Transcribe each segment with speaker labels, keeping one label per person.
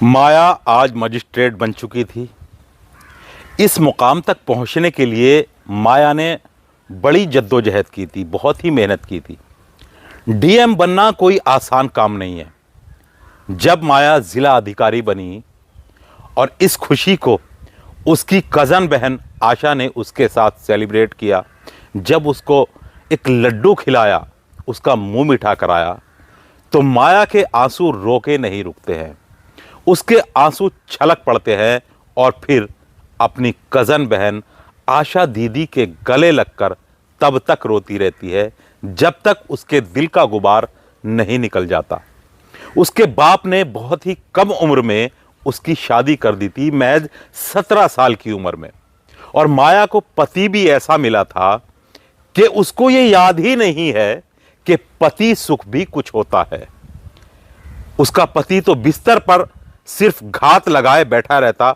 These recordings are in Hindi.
Speaker 1: माया आज मजिस्ट्रेट बन चुकी थी। इस मुकाम तक पहुंचने के लिए माया ने बड़ी जद्दोजहद की थी, बहुत ही मेहनत की थी। डीएम बनना कोई आसान काम नहीं है। जब माया ज़िला अधिकारी बनी और इस खुशी को उसकी कज़न बहन आशा ने उसके साथ सेलिब्रेट किया, जब उसको एक लड्डू खिलाया, उसका मुंह मीठा कराया, तो माया के आंसू रोके नहीं रुकते हैं। उसके आंसू छलक पड़ते हैं और फिर अपनी कज़न बहन आशा दीदी के गले लगकर तब तक रोती रहती है जब तक उसके दिल का गुबार नहीं निकल जाता। उसके बाप ने बहुत ही कम उम्र में उसकी शादी कर दी थी, महज 17 साल की उम्र में। और माया को पति भी ऐसा मिला था कि उसको ये याद ही नहीं है कि पति सुख भी कुछ होता है। उसका पति तो बिस्तर पर सिर्फ घात लगाए बैठा रहता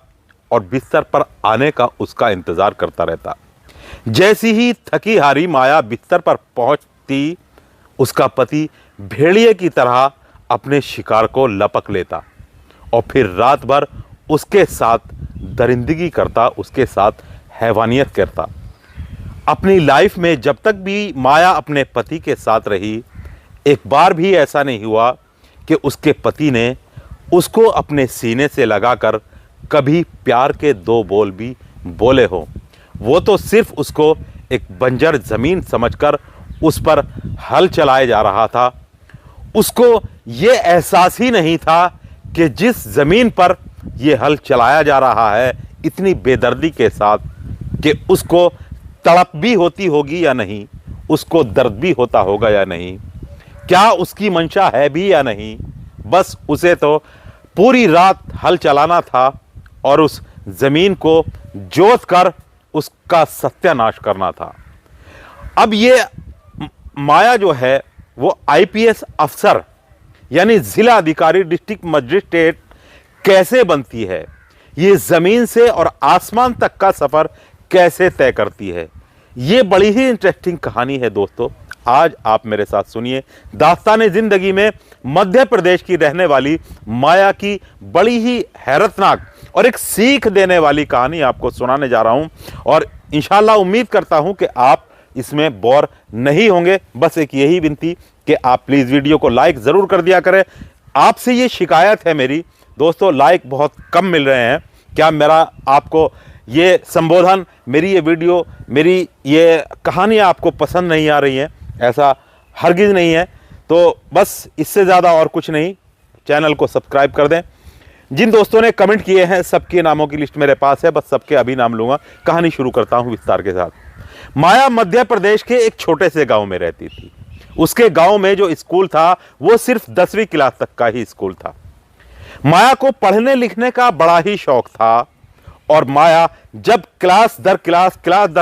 Speaker 1: और बिस्तर पर आने का उसका इंतजार करता रहता। जैसी ही थकी हारी माया बिस्तर पर पहुंचती, उसका पति भेड़िए की तरह अपने शिकार को लपक लेता और फिर रात भर उसके साथ दरिंदगी करता, उसके साथ हैवानियत करता। अपनी लाइफ में जब तक भी माया अपने पति के साथ रही, एक बार भी ऐसा नहीं हुआ कि उसके पति ने उसको अपने सीने से लगाकर कभी प्यार के दो बोल भी बोले हों। वो तो सिर्फ उसको एक बंजर ज़मीन समझकर उस पर हल चलाए जा रहा था। उसको ये एहसास ही नहीं था कि जिस ज़मीन पर ये हल चलाया जा रहा है इतनी बेदर्दी के साथ, कि उसको तड़प भी होती होगी या नहीं, उसको दर्द भी होता होगा या नहीं, क्या उसकी मंशा है भी या नहीं। बस उसे तो पूरी रात हल चलाना था और उस जमीन को जोत कर उसका सत्यानाश करना था। अब ये माया जो है वो आईपीएस अफसर यानी जिला अधिकारी, डिस्ट्रिक्ट मजिस्ट्रेट कैसे बनती है, ये जमीन से और आसमान तक का सफर कैसे तय करती है, ये बड़ी ही इंटरेस्टिंग कहानी है दोस्तों। आज आप मेरे साथ सुनिए दास्ताने जिंदगी में मध्य प्रदेश की रहने वाली माया की बड़ी ही हैरतनाक और एक सीख देने वाली कहानी आपको सुनाने जा रहा हूं और इंशाल्लाह उम्मीद करता हूं कि आप इसमें बोर नहीं होंगे। बस एक यही विनती कि आप प्लीज़ वीडियो को लाइक ज़रूर कर दिया करें। आपसे ये शिकायत है मेरी दोस्तों, लाइक बहुत कम मिल रहे हैं। क्या मेरा आपको ये संबोधन, मेरी ये वीडियो, मेरी ये कहानी आपको पसंद नहीं आ रही है? ऐसा हरगिज़ नहीं है। तो बस इससे ज़्यादा और कुछ नहीं, चैनल को सब्सक्राइब कर दें। जिन दोस्तों ने कमेंट किए हैं सबके नामों की लिस्ट मेरे पास है, बस सबके अभी नाम लूँगा। कहानी शुरू करता हूँ विस्तार के साथ। माया मध्य प्रदेश के एक छोटे से गांव में रहती थी। उसके गांव में जो स्कूल था वो सिर्फ 10वीं क्लास तक का ही स्कूल था। माया को पढ़ने लिखने का बड़ा ही शौक था और माया जब क्लास दर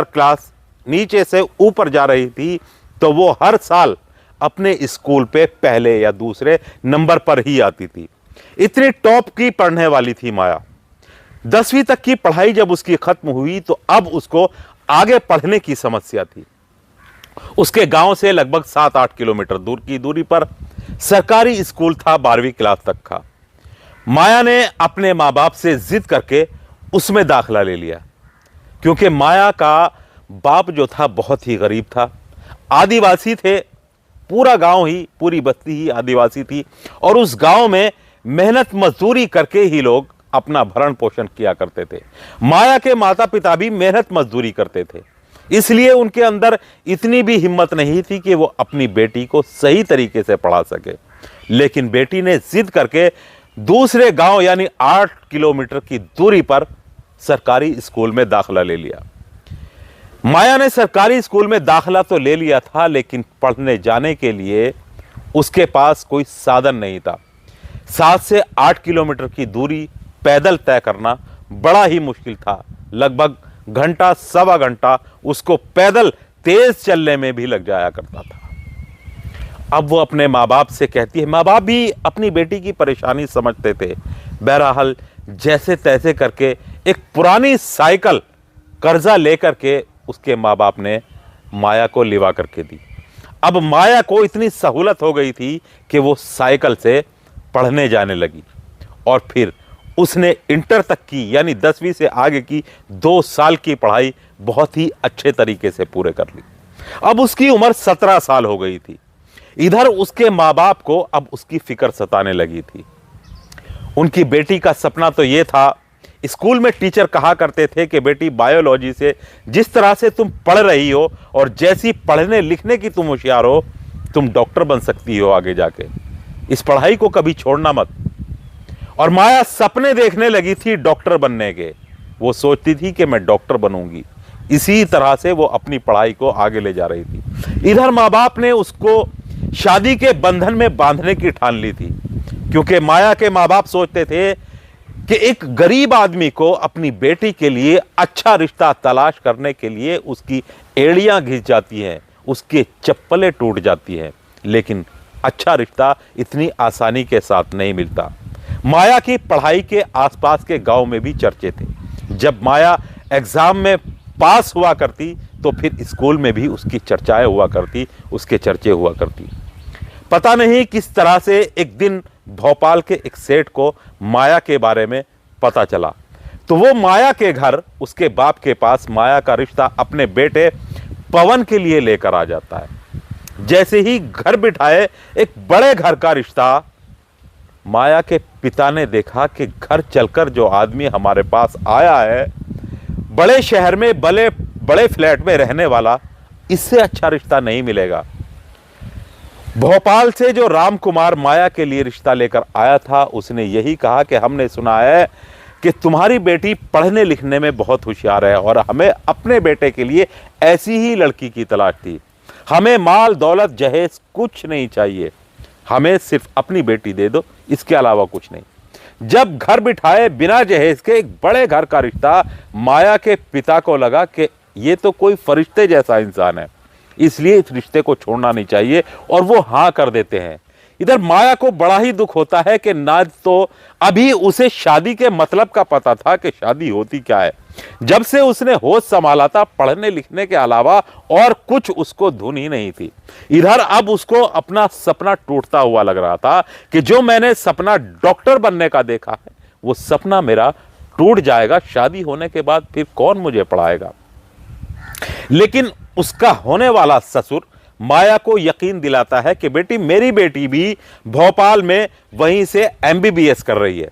Speaker 1: क्लास नीचे से ऊपर जा रही थी तो वो हर साल अपने स्कूल पे पहले या दूसरे नंबर पर ही आती थी। इतनी टॉप की पढ़ने वाली थी माया। 10वीं तक की पढ़ाई जब उसकी खत्म हुई तो अब उसको आगे पढ़ने की समस्या थी। उसके गांव से लगभग 7-8 किलोमीटर दूर की दूरी पर सरकारी स्कूल था 12वीं क्लास तक का। माया ने अपने माँ बाप से जिद करके उसमें दाखिला ले लिया, क्योंकि माया का बाप जो था बहुत ही गरीब था, आदिवासी थे। पूरा गांव ही, पूरी बस्ती ही आदिवासी थी और उस गांव में मेहनत मजदूरी करके ही लोग अपना भरण पोषण किया करते थे। माया के माता पिता भी मेहनत मजदूरी करते थे, इसलिए उनके अंदर इतनी भी हिम्मत नहीं थी कि वो अपनी बेटी को सही तरीके से पढ़ा सके। लेकिन बेटी ने जिद करके दूसरे गांव यानी 8 किलोमीटर की दूरी पर सरकारी स्कूल में दाखिला ले लिया। माया ने सरकारी स्कूल में दाखिला तो ले लिया था, लेकिन पढ़ने जाने के लिए उसके पास कोई साधन नहीं था। 7 से 8 किलोमीटर की दूरी पैदल तय करना बड़ा ही मुश्किल था। लगभग घंटा सवा घंटा उसको पैदल तेज चलने में भी लग जाया करता था। अब वो अपने माँ बाप से कहती है, माँ बाप भी अपनी बेटी की परेशानी समझते थे। बहरहाल जैसे तैसे करके एक पुरानी साइकिल कर्जा लेकर के उसके माँ बाप ने माया को लिवा करके दी। अब माया को इतनी सहूलत हो गई थी कि वो साइकिल से पढ़ने जाने लगी और फिर उसने इंटर तक की यानी 10वीं से आगे की 2 साल की पढ़ाई बहुत ही अच्छे तरीके से पूरे कर ली। अब उसकी उम्र 17 साल हो गई थी। इधर उसके माँ बाप को अब उसकी फिक्र सताने लगी थी। उनकी बेटी का सपना तो यह था, स्कूल में टीचर कहा करते थे कि बेटी बायोलॉजी से जिस तरह से तुम पढ़ रही हो और जैसी पढ़ने लिखने की तुम होशियार हो, तुम डॉक्टर बन सकती हो आगे जाके, इस पढ़ाई को कभी छोड़ना मत। और माया सपने देखने लगी थी डॉक्टर बनने के। वो सोचती थी कि मैं डॉक्टर बनूंगी। इसी तरह से वो अपनी पढ़ाई को आगे ले जा रही थी। इधर माँ बाप ने उसको शादी के बंधन में बांधने की ठान ली थी, क्योंकि माया के माँ बाप सोचते थे कि एक गरीब आदमी को अपनी बेटी के लिए अच्छा रिश्ता तलाश करने के लिए उसकी एड़ियां घिस जाती हैं, उसके चप्पलें टूट जाती हैं, लेकिन अच्छा रिश्ता इतनी आसानी के साथ नहीं मिलता। माया की पढ़ाई के आसपास के गांव में भी चर्चे थे। जब माया एग्जाम में पास हुआ करती तो फिर स्कूल में भी उसकी चर्चाएं हुआ करती, उसके चर्चे हुआ करती। पता नहीं किस तरह से एक दिन भोपाल के एक सेठ को माया के बारे में पता चला, तो वो माया के घर उसके बाप के पास माया का रिश्ता अपने बेटे पवन के लिए लेकर आ जाता है। जैसे ही घर बिठाए एक बड़े घर का रिश्ता, माया के पिता ने देखा कि घर चलकर जो आदमी हमारे पास आया है, बड़े शहर में बड़े फ्लैट में रहने वाला, इससे अच्छा रिश्ता नहीं मिलेगा। भोपाल से जो राम कुमार माया के लिए रिश्ता लेकर आया था, उसने यही कहा कि हमने सुना है कि तुम्हारी बेटी पढ़ने लिखने में बहुत होशियार है और हमें अपने बेटे के लिए ऐसी ही लड़की की तलाश थी। हमें माल दौलत जहेज कुछ नहीं चाहिए, हमें सिर्फ अपनी बेटी दे दो, इसके अलावा कुछ नहीं। जब घर बिठाए बिना जहेज के एक बड़े घर का रिश्ता, माया के पिता को लगा कि ये तो कोई फरिश्ते जैसा इंसान है, इसलिए इस रिश्ते को छोड़ना नहीं चाहिए, और वो हाँ कर देते हैं। इधर माया को बड़ा ही दुख होता है कि ना तो अभी उसे शादी के मतलब का पता था कि शादी होती क्या है। जब से उसने होश संभाला था, पढ़ने लिखने के अलावा और कुछ उसको धुन ही नहीं थी। इधर अब उसको अपना सपना टूटता हुआ लग रहा था कि जो मैंने सपना डॉक्टर बनने का देखा है, वो सपना मेरा टूट जाएगा। शादी होने के बाद फिर कौन मुझे पढ़ाएगा। लेकिन उसका होने वाला ससुर माया को यकीन दिलाता है कि बेटी, मेरी बेटी भी भोपाल में वहीं से MBBS कर रही है,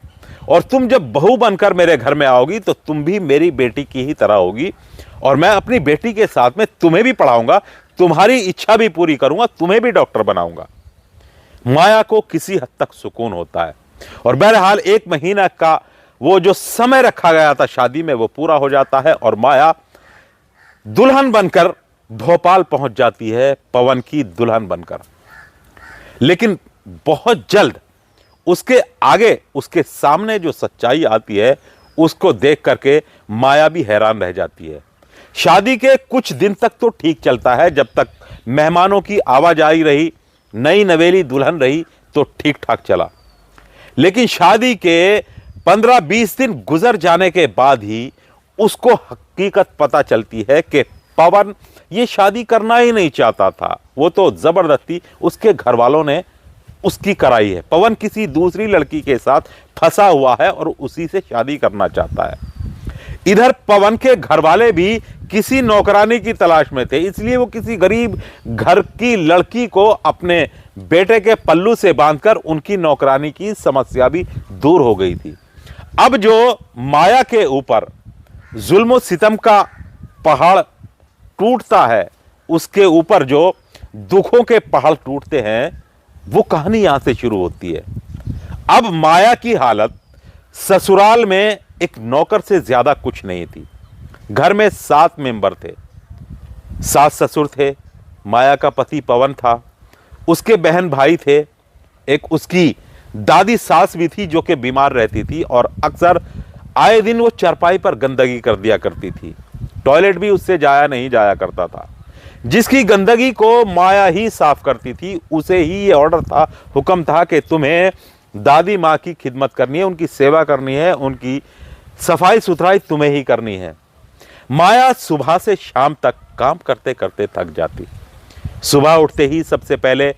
Speaker 1: और तुम जब बहू बनकर मेरे घर में आओगी तो तुम भी मेरी बेटी की ही तरह होगी, और मैं अपनी बेटी के साथ में तुम्हें भी पढ़ाऊंगा, तुम्हारी इच्छा भी पूरी करूंगा, तुम्हें भी डॉक्टर बनाऊंगा। माया को किसी हद तक सुकून होता है, और बहरहाल 1 महीना का वो जो समय रखा गया था शादी में, वो पूरा हो जाता है और माया दुल्हन बनकर भोपाल पहुंच जाती है, पवन की दुल्हन बनकर। लेकिन बहुत जल्द उसके आगे, उसके सामने जो सच्चाई आती है, उसको देख करके माया भी हैरान रह जाती है। शादी के कुछ दिन तक तो ठीक चलता है, जब तक मेहमानों की आवाजाही रही, नई नवेली दुल्हन रही तो ठीक ठाक चला। लेकिन शादी के 15-20 दिन गुजर जाने के बाद ही उसको हकीकत पता चलती है कि पवन ये शादी करना ही नहीं चाहता था, वो तो जबरदस्ती उसके घर वालों ने उसकी कराई है। पवन किसी दूसरी लड़की के साथ फंसा हुआ है और उसी से शादी करना चाहता है। इधर पवन के घर वाले भी किसी नौकरानी की तलाश में थे, इसलिए वो किसी गरीब घर की लड़की को अपने बेटे के पल्लू से बांधकर उनकी नौकरानी की समस्या भी दूर हो गई थी। अब जो माया के ऊपर जुल्म सितम का पहाड़ टूटता है, उसके ऊपर जो दुखों के पहाड़ टूटते हैं, वो कहानी यहां से शुरू होती है। अब माया की हालत ससुराल में एक नौकर से ज्यादा कुछ नहीं थी। घर में 7 मेंबर थे, सास ससुर थे, माया का पति पवन था, उसके बहन भाई थे, एक उसकी दादी सास भी थी जो कि बीमार रहती थी और अक्सर आए दिन वो चारपाई पर गंदगी कर दिया करती थी। टॉयलेट भी उससे जाया नहीं जाया करता था, जिसकी गंदगी को माया ही साफ करती थी। उसे ही ये ऑर्डर था, हुक्म था कि तुम्हें दादी माँ की खिदमत करनी है, उनकी सेवा करनी है, उनकी सफाई सुथराई तुम्हें ही करनी है। माया सुबह से शाम तक काम करते करते थक जाती। सुबह उठते ही सबसे पहले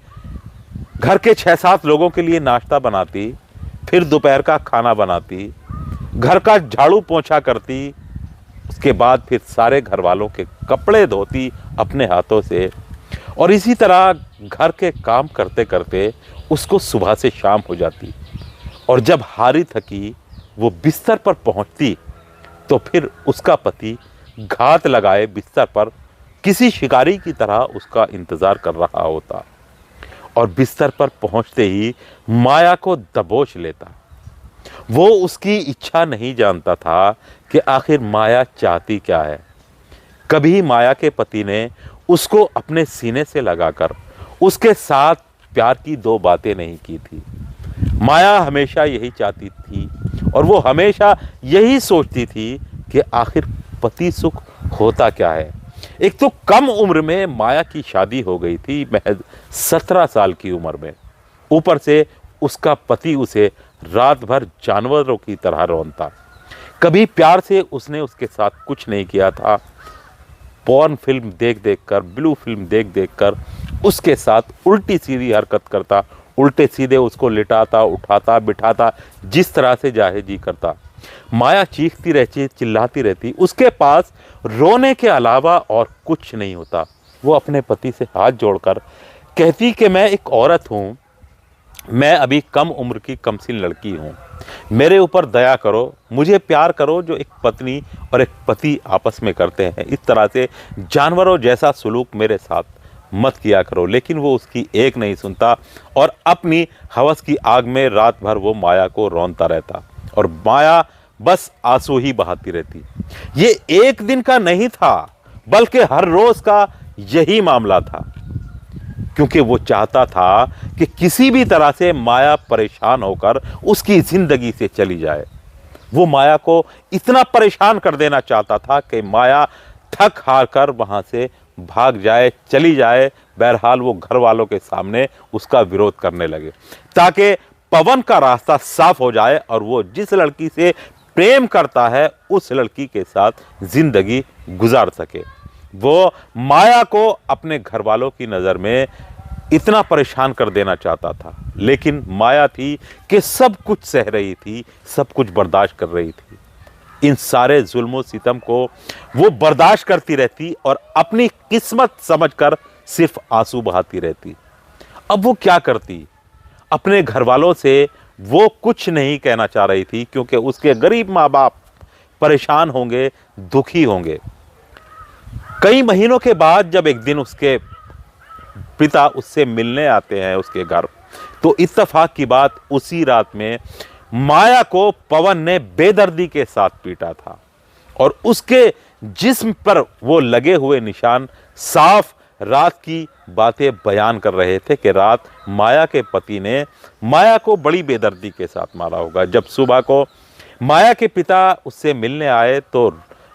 Speaker 1: घर के 6-7 लोगों के लिए नाश्ता बनाती, फिर दोपहर का खाना बनाती, घर का झाड़ू पोंछा करती, उसके बाद फिर सारे घर वालों के कपड़े धोती अपने हाथों से, और इसी तरह घर के काम करते करते उसको सुबह से शाम हो जाती। और जब हारी थकी वो बिस्तर पर पहुंचती तो फिर उसका पति घात लगाए बिस्तर पर किसी शिकारी की तरह उसका इंतजार कर रहा होता, और बिस्तर पर पहुंचते ही माया को दबोच लेता। वो उसकी इच्छा नहीं जानता था कि आखिर माया चाहती क्या है। कभी माया के पति ने उसको अपने सीने से लगाकर उसके साथ प्यार की दो बातें नहीं की थी। माया हमेशा यही चाहती थी, और वो हमेशा यही सोचती थी कि आखिर पति सुख होता क्या है। एक तो कम उम्र में माया की शादी हो गई थी, महज 17 साल की उम्र में। ऊपर से उसका पति उसे रात भर जानवरों की तरह रौंदता। कभी प्यार से उसने उसके साथ कुछ नहीं किया था। पॉर्न फिल्म देख देख कर, ब्लू फिल्म देख देख कर उसके साथ उल्टी सीधी हरकत करता, उल्टे सीधे उसको लिटाता, उठाता, बिठाता, जिस तरह से चाहे जी करता। माया चीखती रहती, चिल्लाती रहती। उसके पास रोने के अलावा और कुछ नहीं होता। वो अपने पति से हाथ जोड़कर कहती कि मैं एक औरत हूँ, मैं अभी कम उम्र की कमसिन लड़की हूँ, मेरे ऊपर दया करो, मुझे प्यार करो जो एक पत्नी और एक पति आपस में करते हैं। इस तरह से जानवरों जैसा सलूक मेरे साथ मत किया करो। लेकिन वो उसकी एक नहीं सुनता, और अपनी हवस की आग में रात भर वो माया को रौंदता रहता, और माया बस आंसू ही बहाती रहती। ये एक दिन का नहीं था, बल्कि हर रोज का यही मामला था, क्योंकि वो चाहता था कि किसी भी तरह से माया परेशान होकर उसकी जिंदगी से चली जाए। वो माया को इतना परेशान कर देना चाहता था कि माया थक हार कर वहां से भाग जाए, चली जाए। बहरहाल वो घर वालों के सामने उसका विरोध करने लगे, ताकि पवन का रास्ता साफ हो जाए और वो जिस लड़की से प्रेम करता है उस लड़की के साथ जिंदगी गुजार सके। वो माया को अपने घर वालों की नज़र में इतना परेशान कर देना चाहता था, लेकिन माया थी कि सब कुछ सह रही थी, सब कुछ बर्दाश्त कर रही थी। इन सारे जुल्म सितम को वो बर्दाश्त करती रहती और अपनी किस्मत समझकर सिर्फ आंसू बहाती रहती। अब वो क्या करती? अपने घर वालों से वो कुछ नहीं कहना चाह रही थी, क्योंकि उसके गरीब माँ बाप परेशान होंगे, दुखी होंगे। कई महीनों के बाद जब एक दिन उसके पिता उससे मिलने आते हैं उसके घर, तो इत्तेफाक की बात उसी रात में माया को पवन ने बेदर्दी के साथ पीटा था, और उसके जिस्म पर वो लगे हुए निशान साफ रात की बातें बयान कर रहे थे कि रात माया के पति ने माया को बड़ी बेदर्दी के साथ मारा होगा। जब सुबह को माया के पिता उससे मिलने आए तो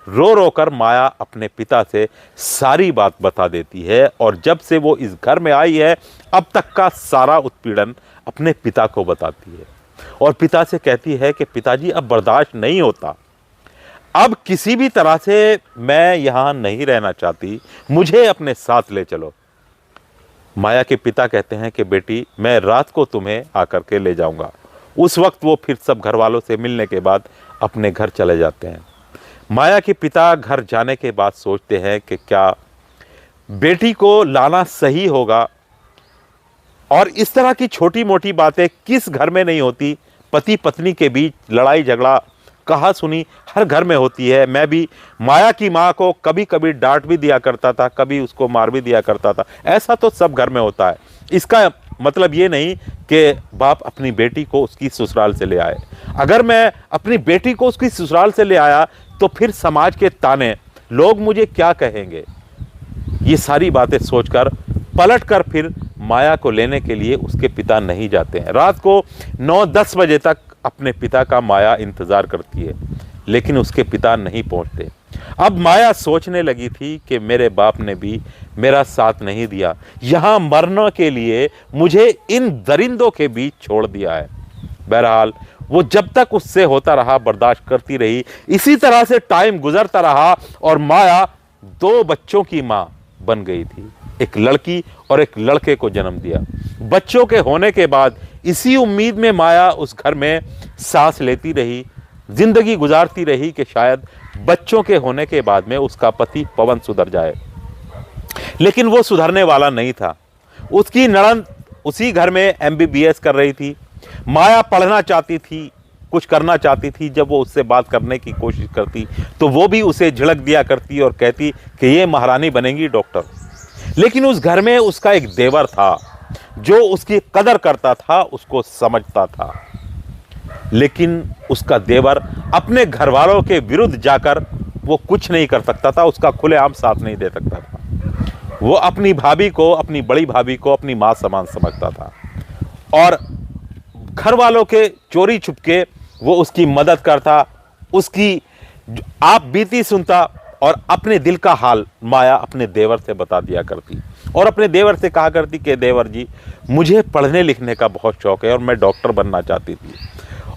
Speaker 1: रो रो कर माया अपने पिता से सारी बात बता देती है, और जब से वो इस घर में आई है अब तक का सारा उत्पीड़न अपने पिता को बताती है, और पिता से कहती है कि पिताजी अब बर्दाश्त नहीं होता, अब किसी भी तरह से मैं यहाँ नहीं रहना चाहती, मुझे अपने साथ ले चलो। माया के पिता कहते हैं कि बेटी मैं रात को तुम्हें आकर के ले जाऊंगा। उस वक्त वो फिर सब घर वालों से मिलने के बाद अपने घर चले जाते हैं। माया के पिता घर जाने के बाद सोचते हैं कि क्या बेटी को लाना सही होगा, और इस तरह की छोटी मोटी बातें किस घर में नहीं होती। पति पत्नी के बीच लड़ाई झगड़ा कहा सुनी हर घर में होती है। मैं भी माया की माँ को कभी कभी डांट भी दिया करता था, कभी उसको मार भी दिया करता था। ऐसा तो सब घर में होता है। इसका मतलब ये नहीं कि बाप अपनी बेटी को उसकी ससुराल से ले आए। अगर मैं अपनी बेटी को उसकी ससुराल से ले आया तो फिर समाज के ताने, लोग मुझे क्या कहेंगे, ये सारी बातें सोचकर पलटकर फिर माया को लेने के लिए उसके पिता नहीं जाते हैं। रात को 9-10 बजे तक अपने पिता का माया इंतज़ार करती है, लेकिन उसके पिता नहीं पहुंचते। अब माया सोचने लगी थी कि मेरे बाप ने भी मेरा साथ नहीं दिया, यहाँ मरने के लिए मुझे इन दरिंदों के बीच छोड़ दिया है। बहरहाल वो जब तक उससे होता रहा बर्दाश्त करती रही। इसी तरह से टाइम गुजरता रहा और माया 2 बच्चों की माँ बन गई थी। एक लड़की और एक लड़के को जन्म दिया। बच्चों के होने के बाद इसी उम्मीद में माया उस घर में सांस लेती रही। जिंदगी गुजारती रही कि शायद बच्चों के होने के बाद में उसका पति पवन सुधर जाए। लेकिन वो सुधरने वाला नहीं था। उसकी नड़न उसी घर में MBBS कर रही थी। माया पढ़ना चाहती थी, कुछ करना चाहती थी। जब वो उससे बात करने की कोशिश करती तो वो भी उसे झिड़क दिया करती और कहती कि ये महारानी बनेगी डॉक्टर। लेकिन उस घर में उसका एक देवर था जो उसकी कदर करता था, उसको समझता था। लेकिन उसका देवर अपने घर वालों के विरुद्ध जाकर वो कुछ नहीं कर सकता था, उसका खुलेआम साथ नहीं दे सकता था। वो अपनी भाभी को, अपनी बड़ी भाभी को अपनी मां समान समझता था और घर वालों के चोरी छुपके वो उसकी मदद करता, उसकी आप बीती सुनता और अपने दिल का हाल माया अपने देवर से बता दिया करती और अपने देवर से कहा करती कि देवर जी, मुझे पढ़ने लिखने का बहुत शौक है और मैं डॉक्टर बनना चाहती थी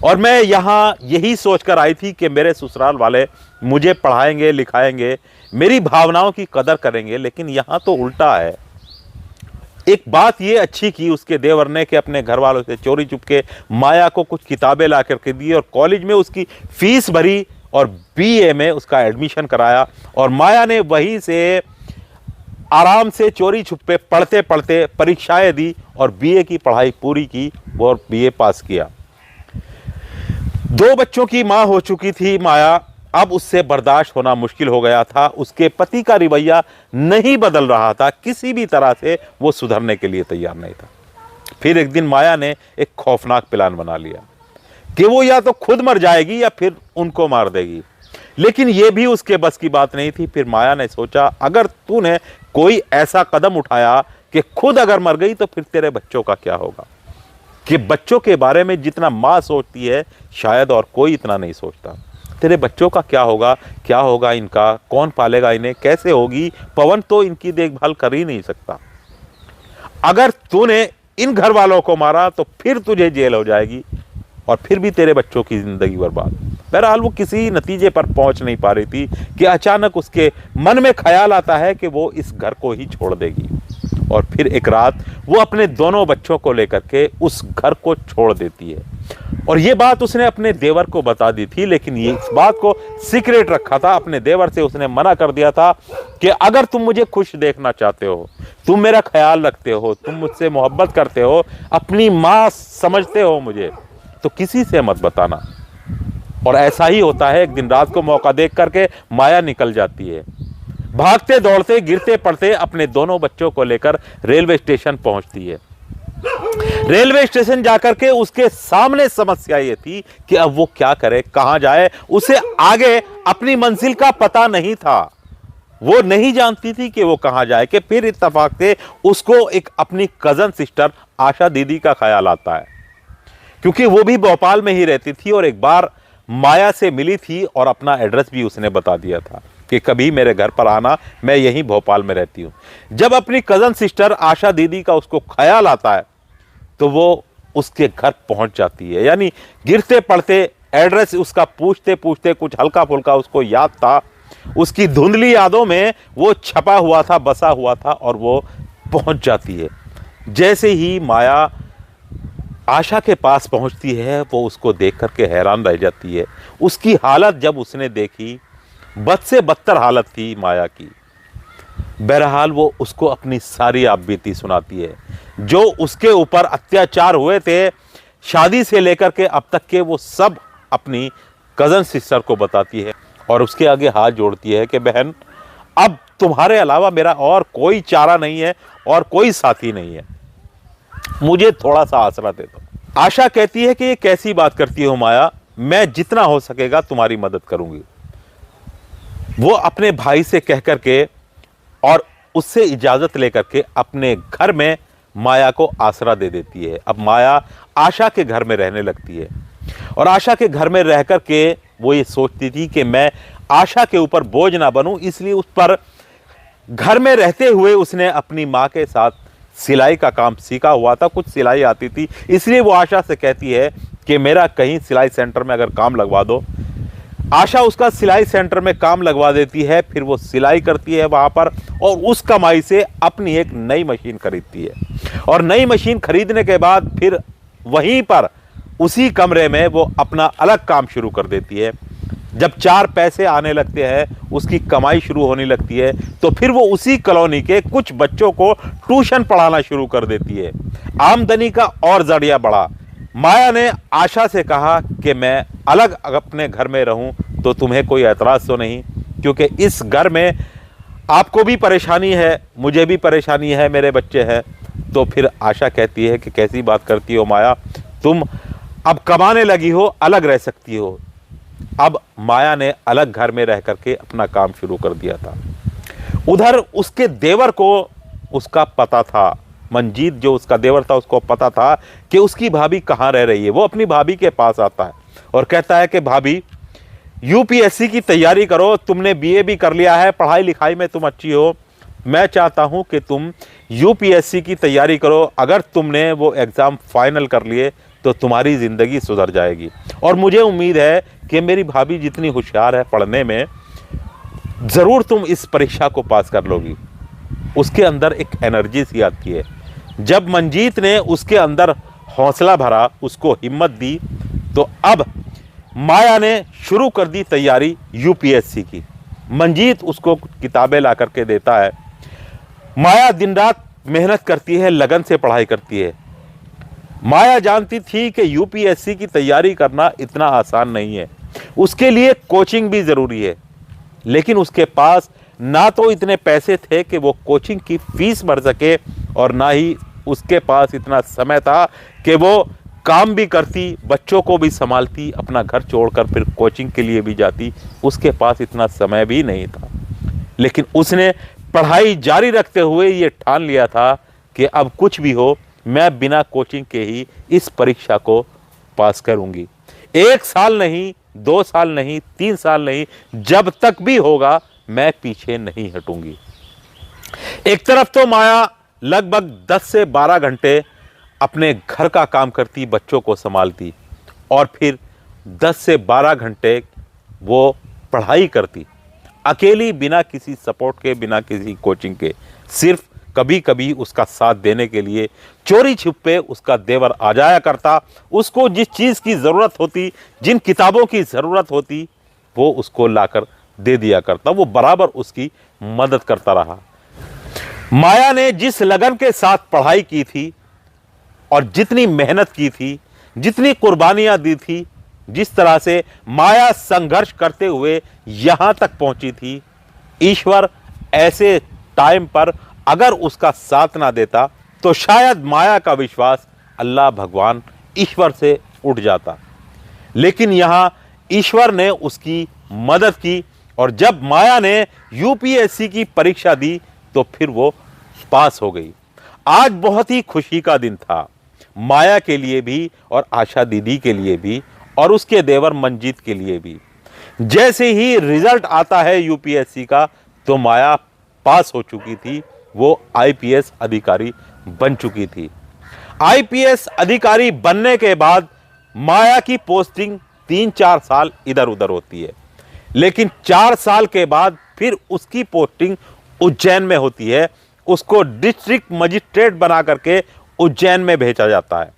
Speaker 1: और मैं यहाँ यही सोचकर आई थी कि मेरे ससुराल वाले मुझे पढ़ाएंगे लिखाएंगे, मेरी भावनाओं की कदर करेंगे। लेकिन यहाँ तो उल्टा है। एक बात ये अच्छी की उसके देवर ने कि अपने घर वालों से चोरी चुपके माया को कुछ किताबें ला करके दी और कॉलेज में उसकी फीस भरी और BA में उसका एडमिशन कराया और माया ने वहीं से आराम से चोरी छुपे पढ़ते पढ़ते परीक्षाएं दी और BA की पढ़ाई पूरी की और BA पास किया। 2 बच्चों की मां हो चुकी थी माया। अब उससे बर्दाश्त होना मुश्किल हो गया था। उसके पति का रवैया नहीं बदल रहा था, किसी भी तरह से वो सुधरने के लिए तैयार नहीं था। फिर एक दिन माया ने एक खौफनाक प्लान बना लिया कि वो या तो खुद मर जाएगी या फिर उनको मार देगी। लेकिन ये भी उसके बस की बात नहीं थी। फिर माया ने सोचा, अगर तूने कोई ऐसा कदम उठाया कि खुद अगर मर गई तो फिर तेरे बच्चों का क्या होगा। कि बच्चों के बारे में जितना माँ सोचती है शायद और कोई इतना नहीं सोचता। तेरे बच्चों का क्या होगा इनका, कौन पालेगा इन्हें, कैसे होगी। पवन तो इनकी देखभाल कर ही नहीं सकता। अगर तूने इन घर वालों को मारा तो फिर तुझे जेल हो जाएगी और फिर भी तेरे बच्चों की जिंदगी बर्बाद। बहरहाल वो किसी नतीजे पर पहुंच नहीं पा रही थी कि अचानक उसके मन में ख्याल आता है कि वो इस घर को ही छोड़ देगी। और फिर एक रात वो अपने दोनों बच्चों को लेकर के उस घर को छोड़ देती है। और ये बात उसने अपने देवर को बता दी थी, लेकिन ये इस बात को सीक्रेट रखा था। अपने देवर से उसने मना कर दिया था कि अगर तुम मुझे खुश देखना चाहते हो, तुम मेरा ख्याल रखते हो, तुम मुझसे मोहब्बत करते हो, अपनी माँ समझते हो मुझे, तो किसी से मत बताना। और ऐसा ही होता है। एक दिन रात को मौका देख करके माया निकल जाती है। भागते दौड़ते गिरते पड़ते अपने दोनों बच्चों को लेकर रेलवे स्टेशन पहुंचती है। रेलवे स्टेशन जाकर के उसके सामने समस्या ये थी कि अब वो क्या करे, कहां जाए। उसे आगे अपनी मंजिल का पता नहीं था। वो नहीं जानती थी कि वो कहां जाए। कि फिर इत्तेफाक से उसको एक अपनी कजन सिस्टर आशा दीदी का ख्याल आता है, क्योंकि वो भी भोपाल में ही रहती थी और एक बार माया से मिली थी और अपना एड्रेस भी उसने बता दिया था कि कभी मेरे घर पर आना, मैं यहीं भोपाल में रहती हूं। जब अपनी कजन सिस्टर आशा दीदी का उसको ख्याल आता है तो वो उसके घर पहुंच जाती है। यानी गिरते पड़ते एड्रेस उसका पूछते पूछते कुछ हल्का फुल्का उसको याद था। उसकी धुंधली यादों में वो छपा हुआ था, बसा हुआ था और वो पहुंच जाती है। जैसे ही माया आशा के पास पहुंचती है वो उसको देख करके हैरान रह जाती है। उसकी हालत जब उसने देखी, बद से बदतर हालत थी माया की। बहरहाल वो उसको अपनी सारी आपबीती सुनाती है, जो उसके ऊपर अत्याचार हुए थे शादी से लेकर के अब तक के, वो सब अपनी कजन सिस्टर को बताती है और उसके आगे हाथ जोड़ती है कि बहन, अब तुम्हारे अलावा मेरा और कोई चारा नहीं है और कोई साथी नहीं है, मुझे थोड़ा सा आसरा दे दो। आशा कहती है कि ये कैसी बात करती हो माया, मैं जितना हो सकेगा तुम्हारी मदद करूंगी। वो अपने भाई से कह करके और उससे इजाजत लेकर के अपने घर में माया को आसरा दे देती है। अब माया आशा के घर में रहने लगती है और आशा के घर में रह करके वो ये सोचती थी कि मैं आशा के ऊपर बोझ ना बनूं, इसलिए उस पर घर में रहते हुए उसने अपनी माँ के साथ सिलाई का काम सीखा हुआ था, कुछ सिलाई आती थी। इसलिए वो आशा से कहती है कि मेरा कहीं सिलाई सेंटर में अगर काम लगवा दो। आशा उसका सिलाई सेंटर में काम लगवा देती है। फिर वो सिलाई करती है वहाँ पर और उस कमाई से अपनी एक नई मशीन खरीदती है। और नई मशीन खरीदने के बाद फिर वहीं पर उसी कमरे में वो अपना अलग काम शुरू कर देती है। जब 4 पैसे आने लगते हैं, उसकी कमाई शुरू होने लगती है, तो फिर वो उसी कॉलोनी के कुछ बच्चों को ट्यूशन पढ़ाना शुरू कर देती है। आमदनी का और जरिया बढ़ा। माया ने आशा से कहा कि मैं अलग अपने घर में रहूं तो तुम्हें कोई एतराज़ तो नहीं, क्योंकि इस घर में आपको भी परेशानी है, मुझे भी परेशानी है, मेरे बच्चे हैं। तो फिर आशा कहती है कि कैसी बात करती हो माया, तुम अब कमाने लगी हो, अलग रह सकती हो। अब माया ने अलग घर में रह करके अपना काम शुरू कर दिया था। उधर उसके देवर को उसका पता था, मंजीत जो उसका देवर था उसको पता था कि उसकी भाभी कहाँ रह रही है। वो अपनी भाभी के पास आता है और कहता है कि भाभी, यूपीएससी की तैयारी करो, तुमने बीए भी कर लिया है, पढ़ाई लिखाई में तुम अच्छी हो, मैं चाहता हूं कि तुम यूपीएससी की तैयारी करो। अगर तुमने वो एग्ज़ाम फाइनल कर लिए तो तुम्हारी ज़िंदगी सुधर जाएगी, और मुझे उम्मीद है कि मेरी भाभी जितनी होशियार है पढ़ने में, ज़रूर तुम इस परीक्षा को पास कर लोगी। उसके अंदर एक एनर्जी सी आती है। जब मंजीत ने उसके अंदर हौसला भरा, उसको हिम्मत दी, तो अब माया ने शुरू कर दी तैयारी यूपीएससी की। मंजीत उसको किताबें ला करके देता है। माया दिन रात मेहनत करती है, लगन से पढ़ाई करती है। माया जानती थी कि यूपीएससी की तैयारी करना इतना आसान नहीं है, उसके लिए कोचिंग भी ज़रूरी है। लेकिन उसके पास ना तो इतने पैसे थे कि वो कोचिंग की फीस भर सके, और ना ही उसके पास इतना समय था कि वो काम भी करती, बच्चों को भी संभालती, अपना घर छोड़कर फिर कोचिंग के लिए भी जाती। उसके पास इतना समय भी नहीं था। लेकिन उसने पढ़ाई जारी रखते हुए ये ठान लिया था कि अब कुछ भी हो, मैं बिना कोचिंग के ही इस परीक्षा को पास करूंगी। 1 साल नहीं, 2 साल नहीं, 3 साल नहीं, जब तक भी होगा मैं पीछे नहीं हटूंगी। एक तरफ तो माया लगभग 10 से 12 घंटे अपने घर का काम करती, बच्चों को संभालती, और फिर 10 से 12 घंटे वो पढ़ाई करती, अकेली, बिना किसी सपोर्ट के, बिना किसी कोचिंग के। सिर्फ कभी कभी उसका साथ देने के लिए चोरी छिपे उसका देवर आ जाया करता। उसको जिस चीज़ की ज़रूरत होती, जिन किताबों की ज़रूरत होती, वो उसको लाकर दे दिया करता। वो बराबर उसकी मदद करता रहा। माया ने जिस लगन के साथ पढ़ाई की थी और जितनी मेहनत की थी, जितनी कुर्बानियां दी थी, जिस तरह से माया संघर्ष करते हुए यहां तक पहुंची थी, ईश्वर ऐसे टाइम पर अगर उसका साथ ना देता तो शायद माया का विश्वास अल्लाह भगवान ईश्वर से उठ जाता। लेकिन यहां ईश्वर ने उसकी मदद की, और जब माया ने यूपीएससी की परीक्षा दी तो फिर वो पास हो गई। आज बहुत ही खुशी का दिन था, माया के लिए भी और आशा दीदी के लिए भी और उसके देवर मंजीत के लिए भी। जैसे ही रिजल्ट आता है यूपीएससी का, तो माया पास हो चुकी थी, वो आईपीएस अधिकारी बन चुकी थी। आईपीएस अधिकारी बनने के बाद माया की पोस्टिंग 3-4 साल इधर उधर होती है, लेकिन 4 साल के बाद फिर उसकी पोस्टिंग उज्जैन में होती है। उसको डिस्ट्रिक्ट मजिस्ट्रेट बना करके उज्जैन में भेजा जाता है।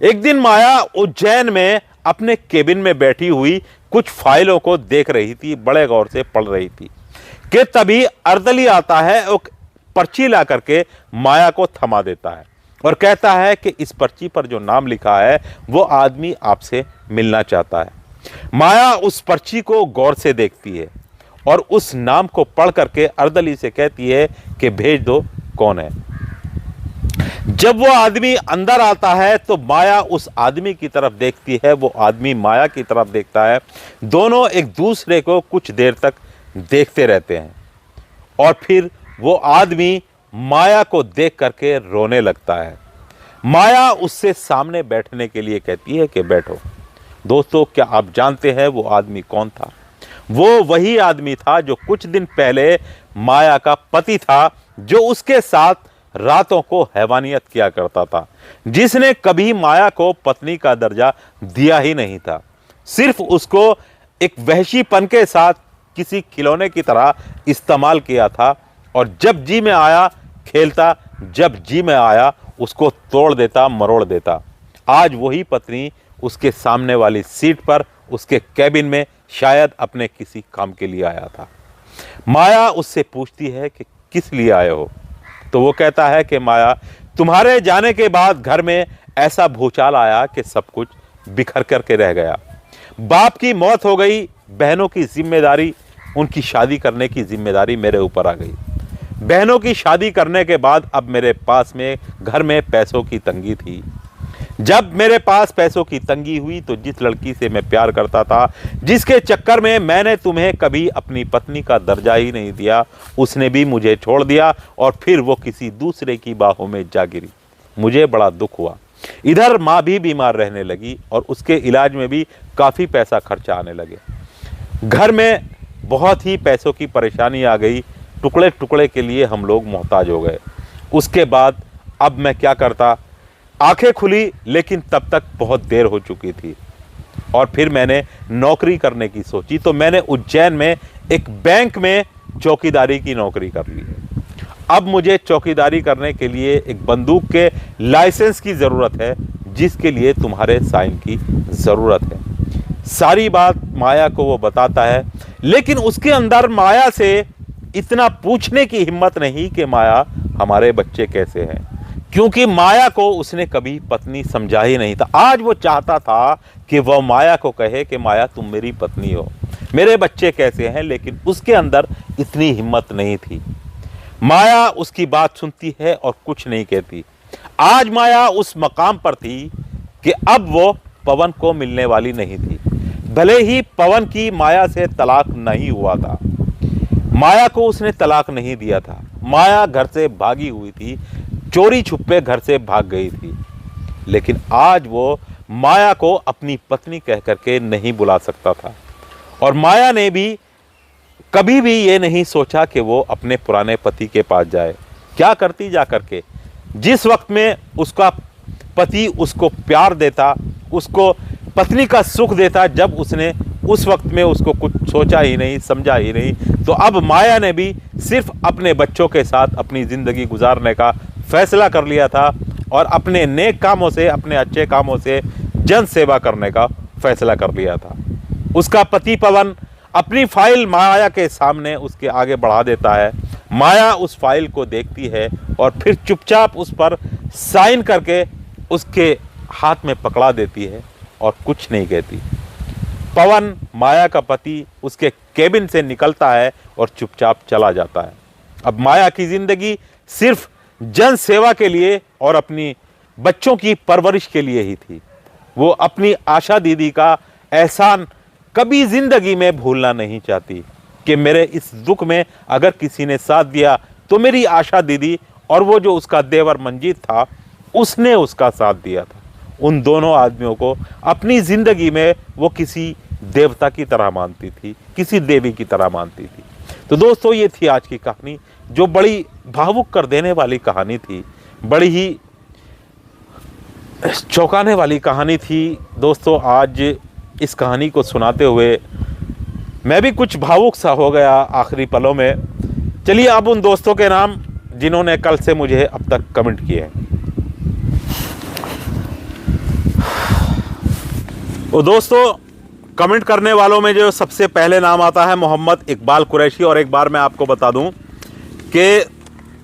Speaker 1: एक दिन माया उज्जैन में अपने केबिन में बैठी हुई कुछ फाइलों को देख रही थी, बड़े गौर से पढ़ रही थी कि तभी अर्दली आता है और पर्ची ला करके माया को थमा देता है और कहता है कि इस पर्ची पर जो नाम लिखा है वो आदमी आपसे मिलना चाहता है। माया उस पर्ची को गौर से देखती है और उस नाम को पढ़ करके अर्दली से कहती है कि भेज दो, कौन है। जब वो आदमी अंदर आता है तो माया उस आदमी की तरफ देखती है, वो आदमी माया की तरफ देखता है। दोनों एक दूसरे को कुछ देर तक देखते रहते हैं और फिर वो आदमी माया को देख करके रोने लगता है। माया उससे सामने बैठने के लिए कहती है कि बैठो। दोस्तों, क्या आप जानते हैं वो आदमी कौन था? वो वही आदमी था जो कुछ दिन पहले माया का पति था, जो उसके साथ रातों को हैवानियत किया करता था, जिसने कभी माया को पत्नी का दर्जा दिया ही नहीं था। सिर्फ उसको एक वहशीपन के साथ किसी खिलौने की तरह इस्तेमाल किया था और जब जी में आया खेलता, जब जी में आया उसको तोड़ देता, मरोड़ देता। आज वही पत्नी उसके सामने वाली सीट पर उसके कैबिन में शायद अपने किसी काम के लिए आया था। माया उससे पूछती है कि किस लिए आए हो? तो वो कहता है कि माया, तुम्हारे जाने के बाद घर में ऐसा भूचाल आया कि सब कुछ बिखर करके रह गया। बाप की मौत हो गई, बहनों की जिम्मेदारी, उनकी शादी करने की जिम्मेदारी मेरे ऊपर आ गई। बहनों की शादी करने के बाद अब मेरे पास में घर में पैसों की तंगी थी। जब मेरे पास पैसों की तंगी हुई तो जिस लड़की से मैं प्यार करता था, जिसके चक्कर में मैंने तुम्हें कभी अपनी पत्नी का दर्जा ही नहीं दिया, उसने भी मुझे छोड़ दिया और फिर वो किसी दूसरे की बाहों में जा गिरी। मुझे बड़ा दुख हुआ। इधर माँ भी बीमार रहने लगी और उसके इलाज में भी काफ़ी पैसा खर्चा आने लगे। घर में बहुत ही पैसों की परेशानी आ गई। टुकड़े टुकड़े के लिए हम लोग मोहताज हो गए। उसके बाद अब मैं क्या करता? आंखें खुली, लेकिन तब तक बहुत देर हो चुकी थी और फिर मैंने नौकरी करने की सोची। तो मैंने उज्जैन में एक बैंक में चौकीदारी की नौकरी कर ली है। अब मुझे चौकीदारी करने के लिए एक बंदूक के लाइसेंस की ज़रूरत है, जिसके लिए तुम्हारे साइन की ज़रूरत है। सारी बात माया को वो बताता है, लेकिन उसके अंदर माया से इतना पूछने की हिम्मत नहीं कि माया हमारे बच्चे कैसे हैं, क्योंकि माया को उसने कभी पत्नी समझा ही नहीं था। आज वो चाहता था कि वह माया को कहे कि माया तुम मेरी पत्नी हो, मेरे बच्चे कैसे हैं, लेकिन उसके अंदर इतनी हिम्मत नहीं थी। माया उसकी बात सुनती है और कुछ नहीं कहती। आज माया उस मकाम पर थी कि अब वो पवन को मिलने वाली नहीं थी। भले ही पवन की माया से तलाक नहीं हुआ था, माया को उसने तलाक नहीं दिया था। माया घर से भागी हुई थी, चोरी छुपे घर से भाग गई थी, लेकिन आज वो माया को अपनी पत्नी कह करके नहीं बुला सकता था। और माया ने भी कभी भी ये नहीं सोचा कि वो अपने पुराने पति के पास जाए। क्या करती जा करके? जिस वक्त में उसका पति उसको प्यार देता, उसको पत्नी का सुख देता, जब उसने उस वक्त में उसको कुछ सोचा ही नहीं, समझा ही नहीं, तो अब माया ने भी सिर्फ अपने बच्चों के साथ अपनी ज़िंदगी गुजारने का फैसला कर लिया था और अपने नेक कामों से, अपने अच्छे कामों से जन सेवा करने का फैसला कर लिया था। उसका पति पवन अपनी फाइल माया के सामने उसके आगे बढ़ा देता है। माया उस फाइल को देखती है और फिर चुपचाप उस पर साइन करके उसके हाथ में पकड़ा देती है और कुछ नहीं कहती। पवन, माया का पति, उसके केबिन से निकलता है और चुपचाप चला जाता है। अब माया की ज़िंदगी सिर्फ जन सेवा के लिए और अपनी बच्चों की परवरिश के लिए ही थी। वो अपनी आशा दीदी का एहसान कभी ज़िंदगी में भूलना नहीं चाहती कि मेरे इस दुख में अगर किसी ने साथ दिया तो मेरी आशा दीदी और वो जो उसका देवर मंजीत था, उसने उसका साथ दिया था। उन दोनों आदमियों को अपनी ज़िंदगी में वो किसी देवता की तरह मानती थी, किसी देवी की तरह मानती थी। तो दोस्तों, ये थी आज की कहानी, जो बड़ी भावुक कर देने वाली कहानी थी, बड़ी ही चौंकाने वाली कहानी थी। दोस्तों, आज इस कहानी को सुनाते हुए मैं भी कुछ भावुक सा हो गया आखिरी पलों में। चलिए अब उन दोस्तों के नाम जिन्होंने कल से मुझे अब तक कमेंट किए हैं। वो दोस्तों, कमेंट करने वालों में जो सबसे पहले नाम आता है मोहम्मद इकबाल कुरैशी। और एक बार मैं आपको बता दूं कि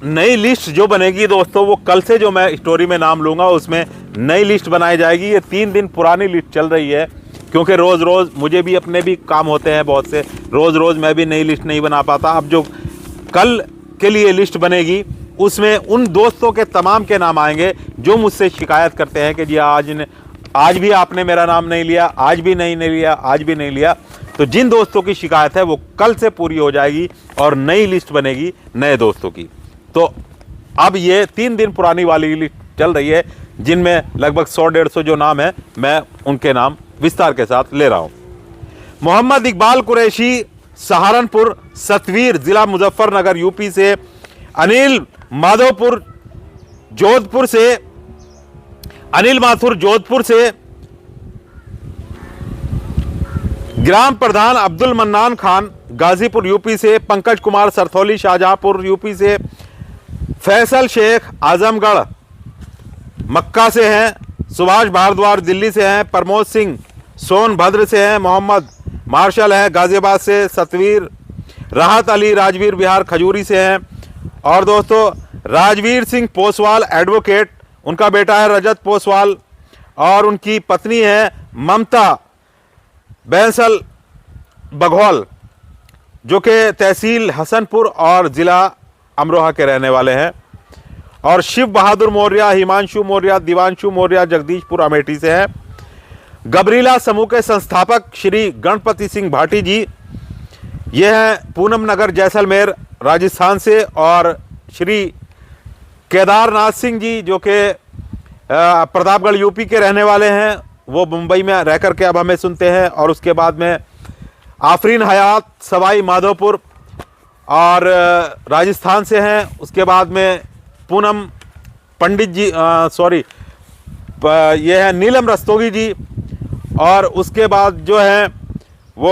Speaker 1: नई लिस्ट जो बनेगी दोस्तों, वो कल से जो मैं स्टोरी में नाम लूँगा उसमें नई लिस्ट बनाई जाएगी। ये 3 दिन पुरानी लिस्ट चल रही है, क्योंकि रोज़ रोज़ मुझे भी अपने भी काम होते हैं बहुत से, रोज़ रोज़ मैं भी नई लिस्ट नहीं बना पाता। अब जो कल के लिए लिस्ट बनेगी उसमें उन दोस्तों के तमाम के नाम आएंगे जो मुझसे शिकायत करते हैं कि जी आज भी आपने मेरा नाम नहीं लिया, आज भी नहीं लिया, आज भी नहीं लिया। तो जिन दोस्तों की शिकायत है वो कल से पूरी हो जाएगी और नई लिस्ट बनेगी नए दोस्तों की। तो अब ये 3 दिन पुरानी वाली लिस्ट चल रही है, जिनमें लगभग 100-150 जो नाम है, मैं उनके नाम विस्तार के साथ ले रहा हूं। मोहम्मद इकबाल कुरैशी, सहारनपुर सतवीर, जिला मुजफ्फरनगर, यूपी से। अनिल माधोपुर जोधपुर से, अनिल माथुर जोधपुर से। ग्राम प्रधान अब्दुल मन्नान खान, गाजीपुर, यूपी से। पंकज कुमार सरथौली, शाहजहांपुर, यूपी से। फैसल शेख, आजमगढ़, मक्का से हैं। सुभाष भारद्वाज दिल्ली से हैं, प्रमोद सिंह सोनभद्र से हैं, मोहम्मद मार्शल हैं गाजियाबाद से, सतवीर राहत अली राजवीर बिहार खजूरी से हैं। और दोस्तों राजवीर सिंह पोसवाल एडवोकेट, उनका बेटा है रजत पोसवाल और उनकी पत्नी है ममता बैंसल बघौल, जो कि तहसील हसनपुर और ज़िला अमरोहा के रहने वाले हैं। और शिव बहादुर मौर्य, हिमांशु मौर्य, दिवांशु मौर्य जगदीशपुर अमेठी से हैं। गबरीला समूह के संस्थापक श्री गणपति सिंह भाटी जी, ये हैं पूनम नगर जैसलमेर राजस्थान से। और श्री केदारनाथ सिंह जी जो कि प्रतापगढ़ यूपी के रहने वाले हैं, वो मुंबई में रह कर के अब हमें सुनते हैं। और उसके बाद में आफरीन हयात सवाई माधोपुर और राजस्थान से हैं। उसके बाद में पूनम पंडित जी ये है नीलम रस्तोगी जी। और उसके बाद जो है वो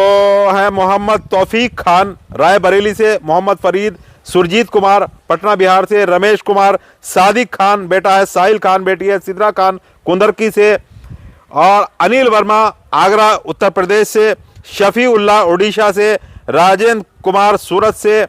Speaker 1: है मोहम्मद तौफीक खान रायबरेली से, मोहम्मद फरीद सुरजीत कुमार पटना बिहार से, रमेश कुमार सादिक खान बेटा है, साहिल खान बेटी है, सिद्रा खान कुंदरकी से, और अनिल वर्मा आगरा उत्तर प्रदेश से, शफी उल्लाह उड़ीसा से, राजेंद्र कुमार सूरत से,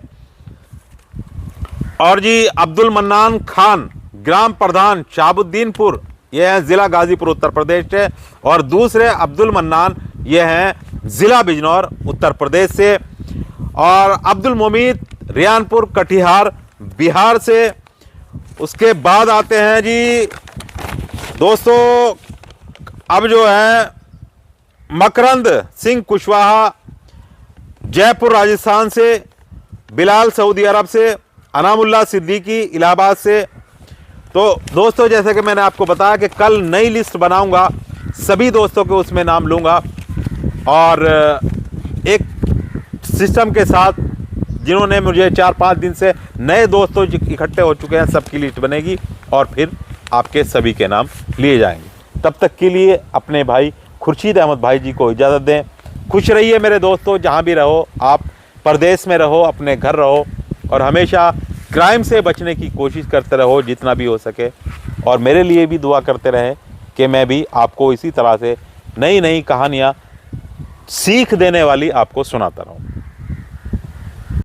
Speaker 1: और जी अब्दुल मन्नान खान ग्राम प्रधान शाहबुद्दीनपुर, ये हैं ज़िला गाजीपुर उत्तर प्रदेश से। और दूसरे अब्दुल मन्नान ये हैं ज़िला बिजनौर उत्तर प्रदेश से। और अब्दुल मोमीद रियानपुर कटिहार बिहार से। उसके बाद आते हैं जी दोस्तों, अब जो है मकरंद सिंह कुशवाहा जयपुर राजस्थान से, बिलाल सऊदी अरब से, अनामुल्ला सिद्दीकी इलाहाबाद से। तो दोस्तों जैसे कि मैंने आपको बताया कि कल नई लिस्ट बनाऊंगा, सभी दोस्तों के उसमें नाम लूँगा और एक सिस्टम के साथ जिन्होंने मुझे 4-5 दिन से नए दोस्तों इकट्ठे हो चुके हैं, सबकी लिस्ट बनेगी और फिर आपके सभी के नाम लिए जाएंगे। तब तक के लिए अपने भाई खुर्शीद अहमद भाई जी को इजाज़त दें। खुश रहिए मेरे दोस्तों, जहाँ भी रहो, आप परदेश में रहो, अपने घर रहो और हमेशा क्राइम से बचने की कोशिश करते रहो जितना भी हो सके। और मेरे लिए भी दुआ करते रहें कि मैं भी आपको इसी तरह से नई नई कहानियाँ सीख देने वाली आपको सुनाता रहूँ।